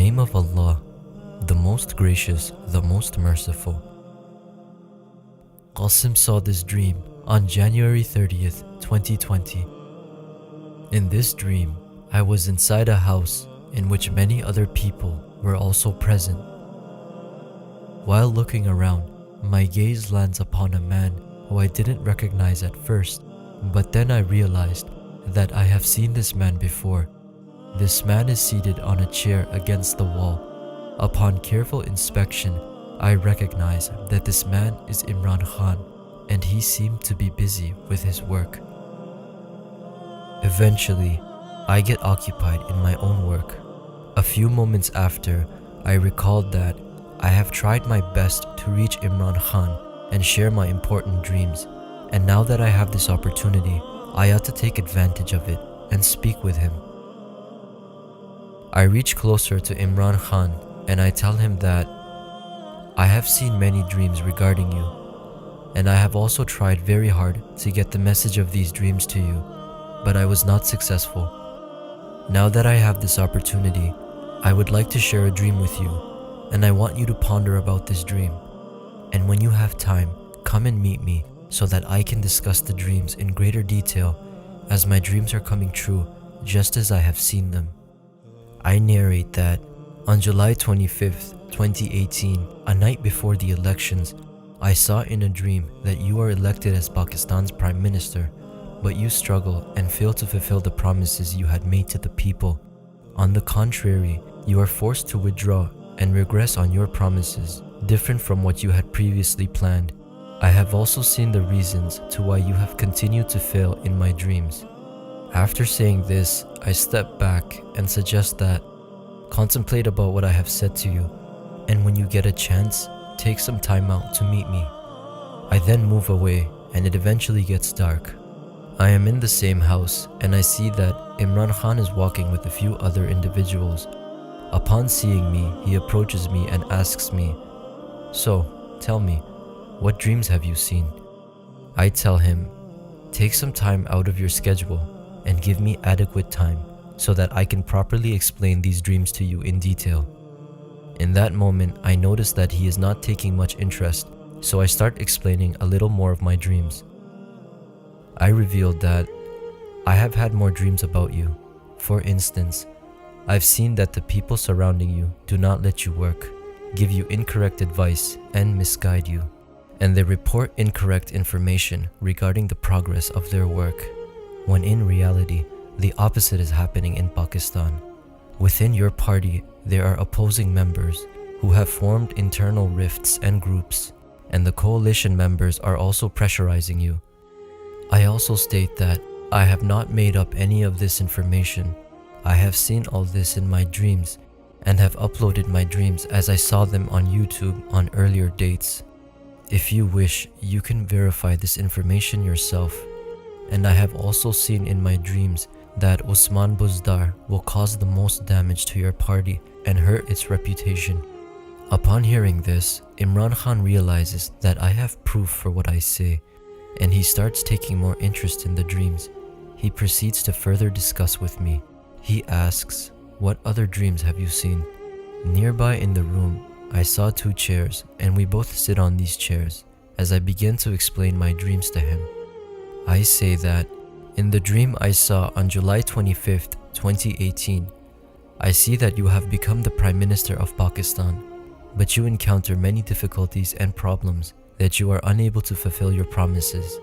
name of Allah, the most gracious, the most merciful. Qasim saw this dream on January 30th, 2020. In this dream, I was inside a house in which many other people were also present. While looking around, my gaze lands upon a man who I didn't recognize at first, but then I realized that I have seen this man before. This man is seated on a chair against the wall. Upon careful inspection, I recognize that this man is Imran Khan, and he seemed to be busy with his work. Eventually, I get occupied in my own work. A few moments after, I recalled that I have tried my best to reach Imran Khan and share my important dreams, and now that I have this opportunity, I ought to take advantage of it and speak with him. I reach closer to Imran Khan and I tell him that I have seen many dreams regarding you, and I have also tried very hard to get the message of these dreams to you, but I was not successful. Now that I have this opportunity, I would like to share a dream with you, and I want you to ponder about this dream. And when you have time, come and meet me so that I can discuss the dreams in greater detail, as my dreams are coming true just as I have seen them. I narrate that on July 25th, 2018, a night before the elections, I saw in a dream that you are elected as Pakistan's Prime Minister, but you struggle and fail to fulfill the promises you had made to the people. On the contrary, you are forced to withdraw and regress on your promises, different from what you had previously planned. I have also seen the reasons to why you have continued to fail in my dreams. After saying this, I step back and suggest that contemplate about what I have said to you, and when you get a chance, take some time out to meet me. I then move away and it eventually gets dark. I am in the same house and I see that Imran Khan is walking with a few other individuals. Upon seeing me, he approaches me and asks me, "So, tell me, what dreams have you seen?" I tell him, "Take some time out of your schedule and give me adequate time so that I can properly explain these dreams to you in detail." In that moment, I notice that he is not taking much interest, so I start explaining a little more of my dreams. I revealed that I have had more dreams about you. For instance, I've seen that the people surrounding you do not let you work, give you incorrect advice, and misguide you, and they report incorrect information regarding the progress of their work, when in reality, the opposite is happening in Pakistan. Within your party, there are opposing members who have formed internal rifts and groups, and the coalition members are also pressurizing you. I also state that I have not made up any of this information. I have seen all this in my dreams and have uploaded my dreams as I saw them on YouTube on earlier dates. If you wish, you can verify this information yourself. And I have also seen in my dreams that Osman Buzdar will cause the most damage to your party and hurt its reputation. Upon hearing this, Imran Khan realizes that I have proof for what I say, and he starts taking more interest in the dreams. He proceeds to further discuss with me. He asks, "What other dreams have you seen?" Nearby in the room, I saw 2 chairs, and we both sit on these chairs as I begin to explain my dreams to him. I say that in the dream I saw on July 25th, 2018, I see that you have become the Prime Minister of Pakistan, but you encounter many difficulties and problems that you are unable to fulfill your promises.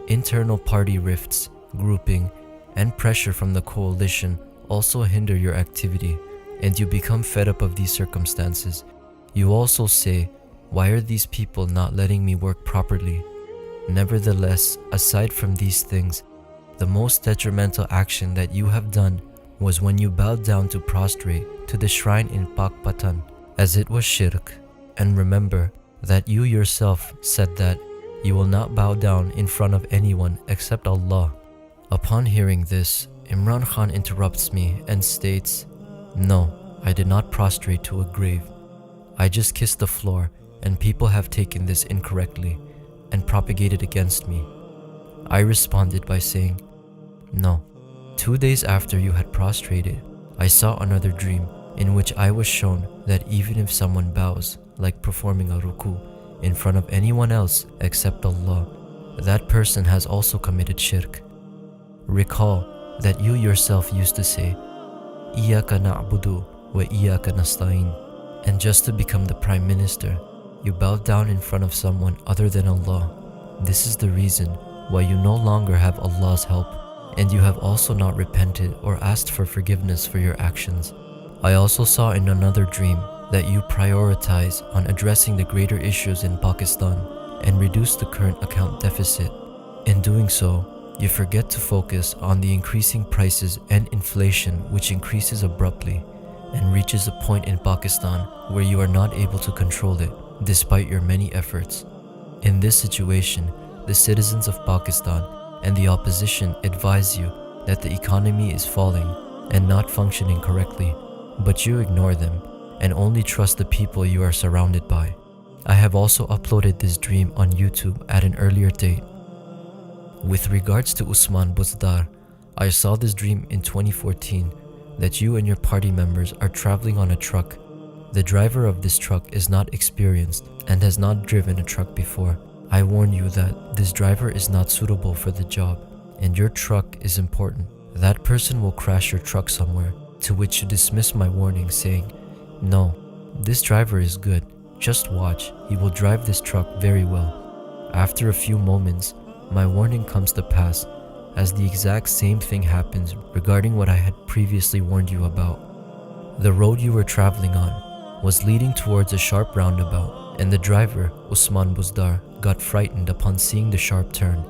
Internal party rifts, grouping, and pressure from the coalition also hinder your activity, and you become fed up of these circumstances. You also say, "Why are these people not letting me work properly?" Nevertheless, aside from these things, the most detrimental action that you have done was when you bowed down to prostrate to the shrine in Pakpatan, as it was shirk. And remember that you yourself said that you will not bow down in front of anyone except Allah. Upon hearing this, Imran Khan interrupts me and states, "No, I did not prostrate to a grave. I just kissed the floor, and people have taken this incorrectly and propagated against me." I responded by saying, "No. 2 days after you had prostrated, I saw another dream in which I was shown that even if someone bows, like performing a ruku, in front of anyone else except Allah, that person has also committed shirk. Recall that you yourself used to say, Iyaka na'budu wa iyaka nasta'in, and just to become the Prime Minister, you bowed down in front of someone other than Allah. This is the reason why you no longer have Allah's help, and you have also not repented or asked for forgiveness for your actions. I also saw in another dream that you prioritize on addressing the greater issues in Pakistan and reduce the current account deficit. In doing so, you forget to focus on the increasing prices and inflation, which increases abruptly and reaches a point in Pakistan where you are not able to control it despite your many efforts. In this situation, the citizens of Pakistan and the opposition advise you that the economy is falling and not functioning correctly, but you ignore them and only trust the people you are surrounded by. I have also uploaded this dream on YouTube at an earlier date. With regards to Usman Buzdar, I saw this dream in 2014 that you and your party members are traveling on a truck. The driver of this truck is not experienced and has not driven a truck before. I warn you that this driver is not suitable for the job and your truck is important. That person will crash your truck somewhere, to which you dismiss my warning saying, "No, this driver is good. Just watch, he will drive this truck very well." After a few moments, my warning comes to pass, as the exact same thing happens regarding what I had previously warned you about. The road you were traveling on was leading towards a sharp roundabout, and the driver, Usman Buzdar, got frightened upon seeing the sharp turn,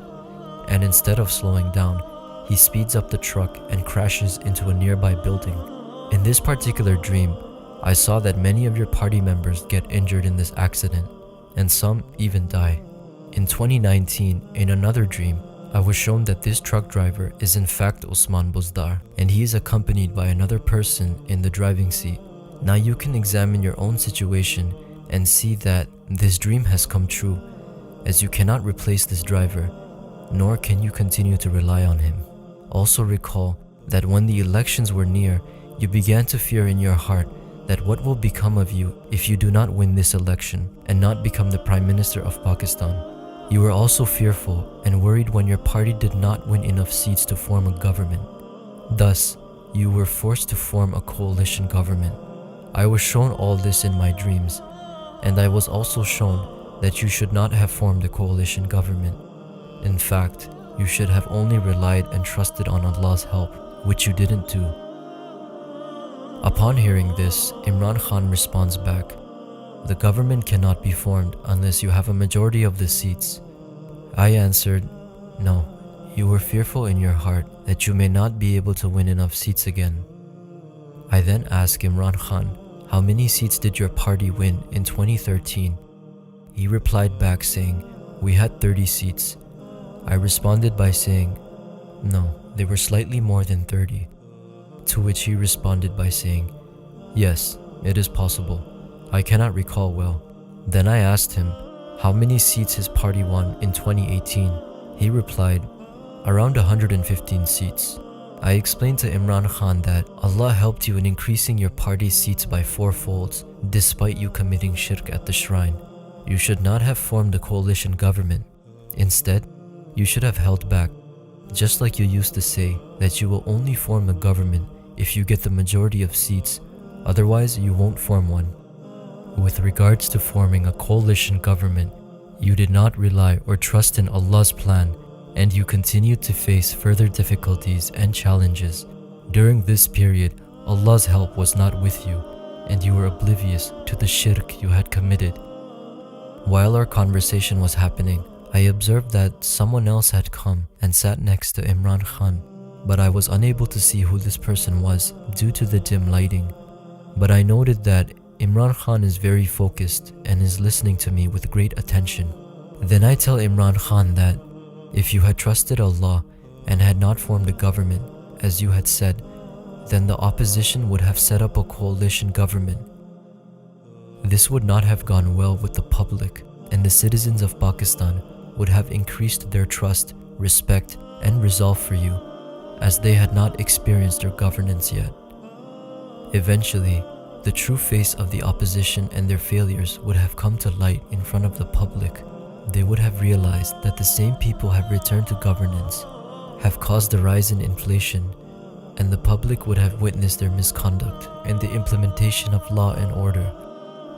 and instead of slowing down, he speeds up the truck and crashes into a nearby building. In this particular dream, I saw that many of your party members get injured in this accident, and some even die. In 2019, in another dream, I was shown that this truck driver is in fact Usman Buzdar, and he is accompanied by another person in the driving seat. Now you can examine your own situation and see that this dream has come true, as you cannot replace this driver, nor can you continue to rely on him. Also recall that when the elections were near, you began to fear in your heart that what will become of you if you do not win this election and not become the Prime Minister of Pakistan. You were also fearful and worried when your party did not win enough seats to form a government. Thus, you were forced to form a coalition government. I was shown all this in my dreams, and I was also shown that you should not have formed a coalition government. In fact, you should have only relied and trusted on Allah's help, which you didn't do. Upon hearing this, Imran Khan responds back, "The government cannot be formed unless you have a majority of the seats." I answered, "No, you were fearful in your heart that you may not be able to win enough seats again." I then asked Imran Khan, "How many seats did your party win in 2013? He replied back saying, "We had 30 seats. I responded by saying, "No, they were slightly more than 30. To which he responded by saying, "Yes, it is possible. I cannot recall well." Then I asked him how many seats his party won in 2018. He replied, "Around 115 seats." I explained to Imran Khan that Allah helped you in increasing your party's seats by 4 folds, despite you committing shirk at the shrine. You should not have formed a coalition government. Instead, you should have held back, just like you used to say that you will only form a government if you get the majority of seats, otherwise you won't form one. With regards to forming a coalition government, you did not rely or trust in Allah's plan, and you continued to face further difficulties and challenges. During this period, Allah's help was not with you, and you were oblivious to the shirk you had committed. While our conversation was happening, I observed that someone else had come and sat next to Imran Khan, but I was unable to see who this person was due to the dim lighting. But I noted that Imran Khan is very focused and is listening to me with great attention. Then I tell Imran Khan that if you had trusted Allah and had not formed a government, as you had said, then the opposition would have set up a coalition government. This would not have gone well with the public, and the citizens of Pakistan would have increased their trust, respect, and resolve for you, as they had not experienced your governance yet. Eventually, the true face of the opposition and their failures would have come to light in front of the public, they would have realized that the same people have returned to governance, have caused a rise in inflation, and the public would have witnessed their misconduct and the implementation of law and order.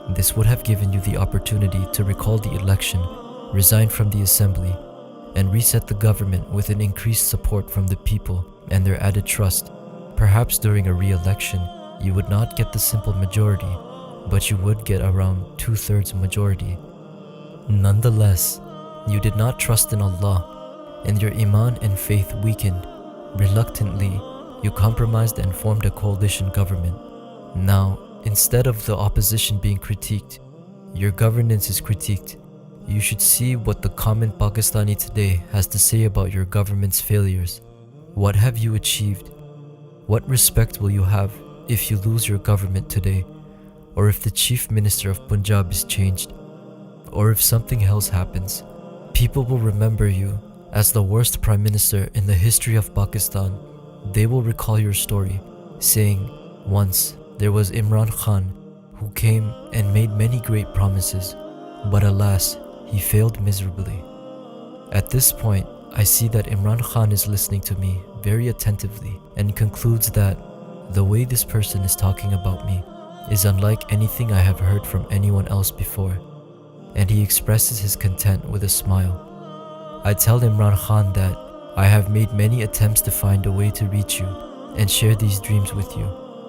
This would have given you the opportunity to recall the election, resign from the assembly, and reset the government with an increased support from the people and their added trust. Perhaps during a re-election, you would not get the simple majority, but you would get around 2/3 majority. Nonetheless, you did not trust in Allah, and your iman and faith weakened. Reluctantly, you compromised and formed a coalition government. Now, instead of the opposition being critiqued, your governance is critiqued. You should see what the common Pakistani today has to say about your government's failures. What have you achieved? What respect will you have if you lose your government today, or if the chief minister of Punjab is changed, or if something else happens? People will remember you as the worst prime minister in the history of Pakistan. They will recall your story, saying, once there was Imran Khan who came and made many great promises, but alas, he failed miserably. At this point, I see that Imran Khan is listening to me very attentively and concludes that the way this person is talking about me is unlike anything I have heard from anyone else before, and he expresses his content with a smile. I tell Imran Khan that I have made many attempts to find a way to reach you and share these dreams with you.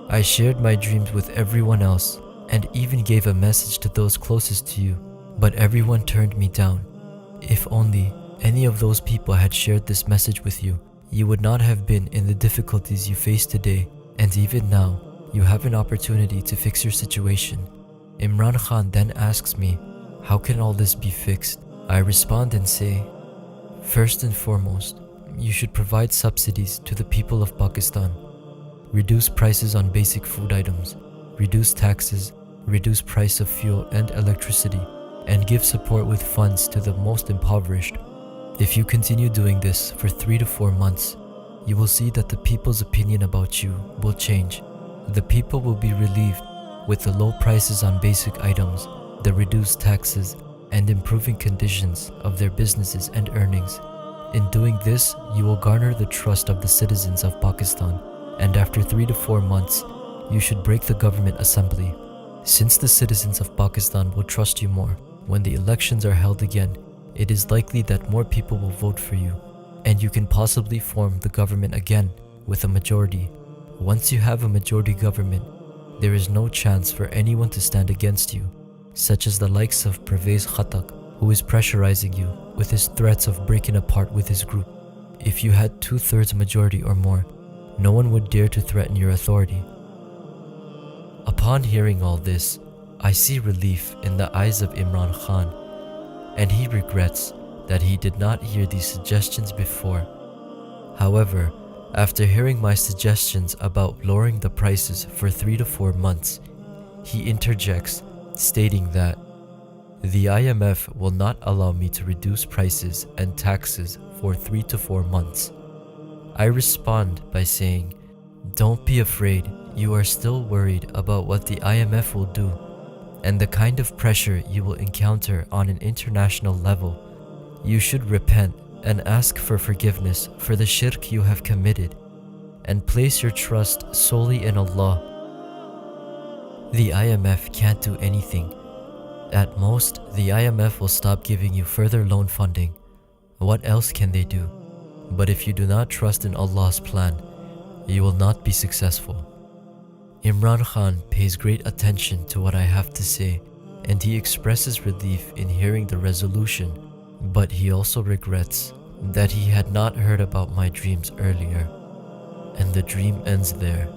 I shared my dreams with everyone else and even gave a message to those closest to you, but everyone turned me down. If only any of those people had shared this message with you, you would not have been in the difficulties you face today, and even now, you have an opportunity to fix your situation. Imran Khan then asks me, how can all this be fixed? I respond and say, first and foremost, you should provide subsidies to the people of Pakistan. Reduce prices on basic food items, reduce taxes, reduce price of fuel and electricity, and give support with funds to the most impoverished. If you continue doing this for 3 to 4 months, you will see that the people's opinion about you will change. The people will be relieved with the low prices on basic items, the reduced taxes, and improving conditions of their businesses and earnings. In doing this, you will garner the trust of the citizens of Pakistan, and after 3 to 4 months, you should break the government assembly. Since the citizens of Pakistan will trust you more, when the elections are held again, it is likely that more people will vote for you, and you can possibly form the government again with a majority. Once you have a majority government, there is no chance for anyone to stand against you, such as the likes of Pervez Khattak, who is pressurizing you with his threats of breaking apart with his group. If you had 2/3 majority or more, no one would dare to threaten your authority. Upon hearing all this, I see relief in the eyes of Imran Khan, and he regrets that he did not hear these suggestions before. However, after hearing my suggestions about lowering the prices for 3 to 4 months, he interjects, stating that the IMF will not allow me to reduce prices and taxes for 3 to 4 months. I respond by saying, don't be afraid, you are still worried about what the IMF will do and the kind of pressure you will encounter on an international level. You should repent and ask for forgiveness for the shirk you have committed and place your trust solely in Allah. The IMF can't do anything. At most, the IMF will stop giving you further loan funding. What else can they do? But if you do not trust in Allah's plan, you will not be successful. Imran Khan pays great attention to what I have to say, and he expresses relief in hearing the resolution, but he also regrets that he had not heard about my dreams earlier. And the dream ends there.